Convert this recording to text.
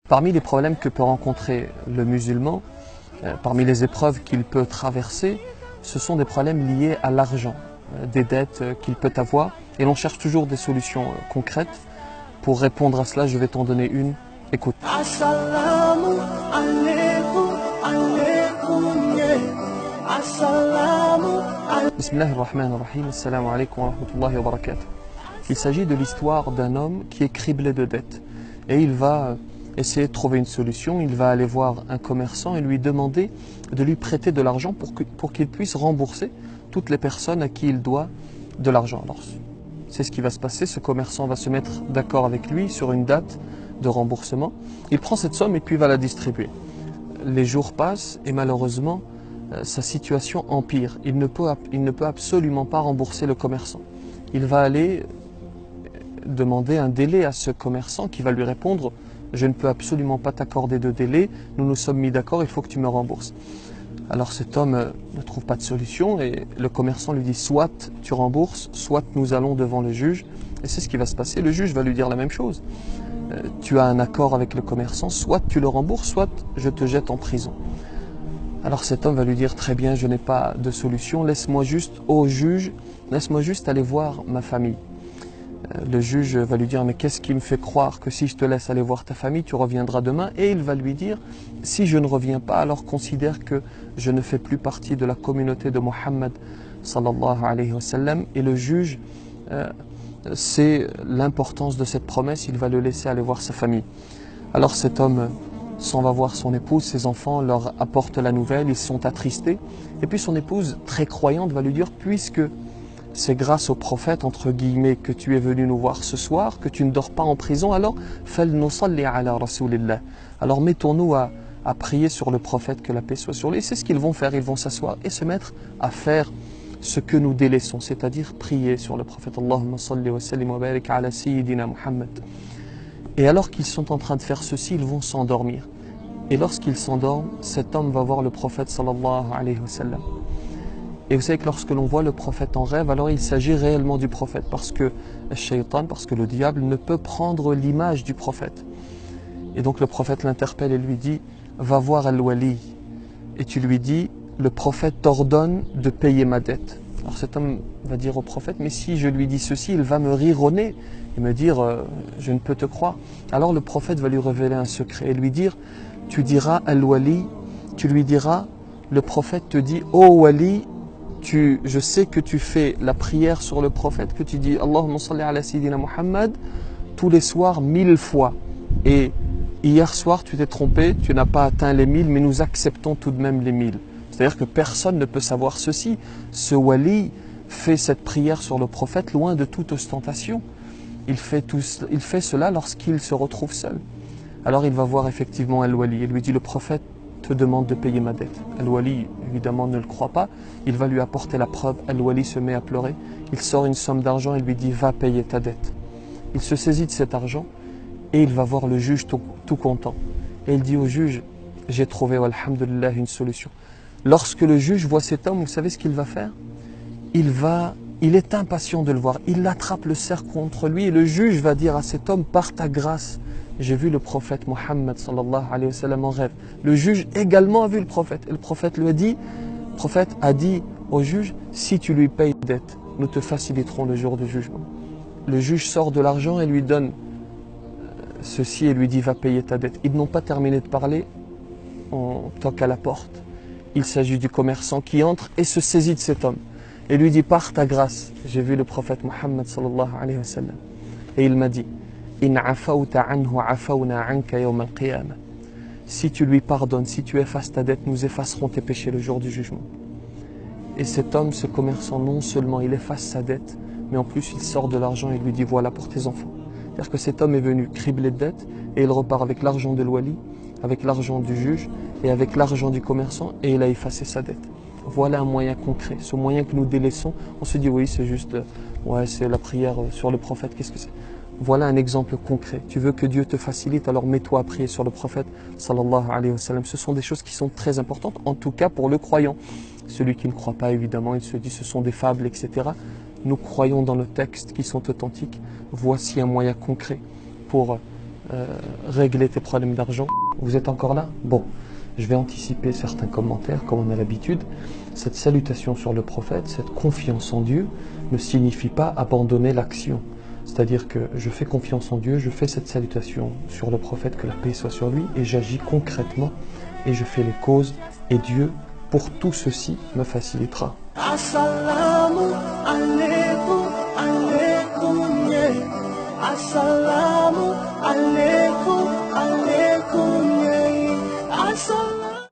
Parmi les problèmes que peut rencontrer le musulman, parmi les épreuves qu'il peut traverser, ce sont des problèmes liés à l'argent, des dettes qu'il peut avoir. Et l'on cherche toujours des solutions concrètes. Pour répondre à cela, je vais t'en donner une. Écoute. Assalamu alaikum, alaikum, yeah. Assalamu alaikum. Bismillahirrahmanirrahim. Assalamu alaikum wa rahmatullahi wa barakatuh. Il s'agit de l'histoire d'un homme qui est criblé de dettes. Et il va essayer de trouver une solution. Il va aller voir un commerçant et lui demander de lui prêter de l'argent pour qu'il puisse rembourser toutes les personnes à qui il doit de l'argent. Alors, c'est ce qui va se passer. Ce commerçant va se mettre d'accord avec lui sur une date de remboursement. Il prend cette somme et puis va la distribuer. Les jours passent et malheureusement, sa situation empire. Il ne peut absolument pas rembourser le commerçant. Il va aller demander un délai à ce commerçant qui va lui répondre « Je ne peux absolument pas t'accorder de délai, nous nous sommes mis d'accord, il faut que tu me rembourses ». Alors cet homme ne trouve pas de solution et le commerçant lui dit « Soit tu rembourses, soit nous allons devant le juge ». Et c'est ce qui va se passer. Le juge va lui dire la même chose. Tu as un accord avec le commerçant, soit tu le rembourses, soit je te jette en prison. Alors cet homme va lui dire « Très bien, je n'ai pas de solution, laisse-moi juste au juge, laisse-moi juste aller voir ma famille ». Le juge va lui dire « Mais qu'est-ce qui me fait croire que si je te laisse aller voir ta famille, tu reviendras demain ?» Et il va lui dire « Si je ne reviens pas, alors considère que je ne fais plus partie de la communauté de Mohammed sallallahu alayhi wa sallam. » Et le juge, c'est l'importance de cette promesse, il va le laisser aller voir sa famille. Alors cet homme s'en va voir son épouse, ses enfants leur apportent la nouvelle, ils sont attristés. Et puis son épouse, très croyante, va lui dire « Puisque c'est grâce au prophète, entre guillemets, que tu es venu nous voir ce soir, que tu ne dors pas en prison, alors فَلْنُصَلِّ عَلَى رَسُولِ اللَّهِ » Alors mettons-nous à prier sur le prophète, que la paix soit sur lui. Et c'est ce qu'ils vont faire, ils vont s'asseoir et se mettre à faire ce que nous délaissons, c'est-à-dire prier sur le prophète. Allahumma salli wa sallim wa barik ala sayyidina Muhammad. Et alors qu'ils sont en train de faire ceci, ils vont s'endormir. Et lorsqu'ils s'endorment, cet homme va voir le prophète sallallahu alayhi wa sallam. Et vous savez que lorsque l'on voit le prophète en rêve, alors il s'agit réellement du prophète, parce que le diable ne peut prendre l'image du prophète. Et donc le prophète l'interpelle et lui dit « Va voir Al-Wali » et tu lui dis « Le prophète t'ordonne de payer ma dette ». Alors cet homme va dire au prophète « Mais si je lui dis ceci, il va me rironner et me dire « Je ne peux te croire ». Alors le prophète va lui révéler un secret et lui dire « Tu diras Al-Wali », tu lui diras « Le prophète te dit « Oh Wali », je sais que tu fais la prière sur le prophète, que tu dis Allahumma salli ala sayyidina Muhammad tous les soirs 1000 fois. Et hier soir, tu t'es trompé, tu n'as pas atteint les 1000, mais nous acceptons tout de même les 1000. C'est-à-dire que personne ne peut savoir ceci. Ce wali fait cette prière sur le prophète loin de toute ostentation. Il fait cela lorsqu'il se retrouve seul. Alors il va voir effectivement Al-Wali et lui dit le prophète te demande de payer ma dette. Al-Wali, évidemment, ne le croit pas. Il va lui apporter la preuve. Al-Wali se met à pleurer. Il sort une somme d'argent et lui dit « Va payer ta dette ». Il se saisit de cet argent et il va voir le juge tout content. Et il dit au juge « J'ai trouvé, alhamdulillah, une solution ». Lorsque le juge voit cet homme, vous savez ce qu'il va faire? Il est impatient de le voir. Il attrape le cerf contre lui et le juge va dire à cet homme « Par ta grâce, j'ai vu le prophète Mohammed sallallahu alayhi wa sallam en rêve. » Le juge également a vu le prophète. Et le prophète a dit au juge, si tu lui payes la dette, nous te faciliterons le jour du jugement. Le juge sort de l'argent et lui donne ceci et lui dit, va payer ta dette. Ils n'ont pas terminé de parler, on toque à la porte. Il s'agit du commerçant qui entre et se saisit de cet homme. Et lui dit, par ta grâce, j'ai vu le prophète Mohammed sallallahu alayhi wa sallam. Et il m'a dit, si tu lui pardonnes, si tu effaces ta dette, nous effacerons tes péchés le jour du jugement. Et cet homme, ce commerçant, non seulement il efface sa dette, mais en plus il sort de l'argent et lui dit voilà pour tes enfants. C'est-à-dire que cet homme est venu cribler de dettes et il repart avec l'argent de l'Wali, avec l'argent du juge et avec l'argent du commerçant et il a effacé sa dette. Voilà un moyen concret, ce moyen que nous délaissons. On se dit oui c'est juste, ouais c'est la prière sur le prophète, qu'est-ce que c'est? Voilà un exemple concret. Tu veux que Dieu te facilite, alors mets-toi à prier sur le prophète sallallahu alayhi wa sallam. Ce sont des choses qui sont très importantes, en tout cas pour le croyant. Celui qui ne croit pas, évidemment, il se dit ce sont des fables, etc. Nous croyons dans nos textes qui sont authentiques. Voici un moyen concret pour régler tes problèmes d'argent. Vous êtes encore là? Bon, je vais anticiper certains commentaires comme on a l'habitude. Cette salutation sur le prophète, cette confiance en Dieu ne signifie pas abandonner l'action. C'est-à-dire que je fais confiance en Dieu, je fais cette salutation sur le prophète, que la paix soit sur lui, et j'agis concrètement et je fais les causes, et Dieu, pour tout ceci, me facilitera. Assalamu alaikum.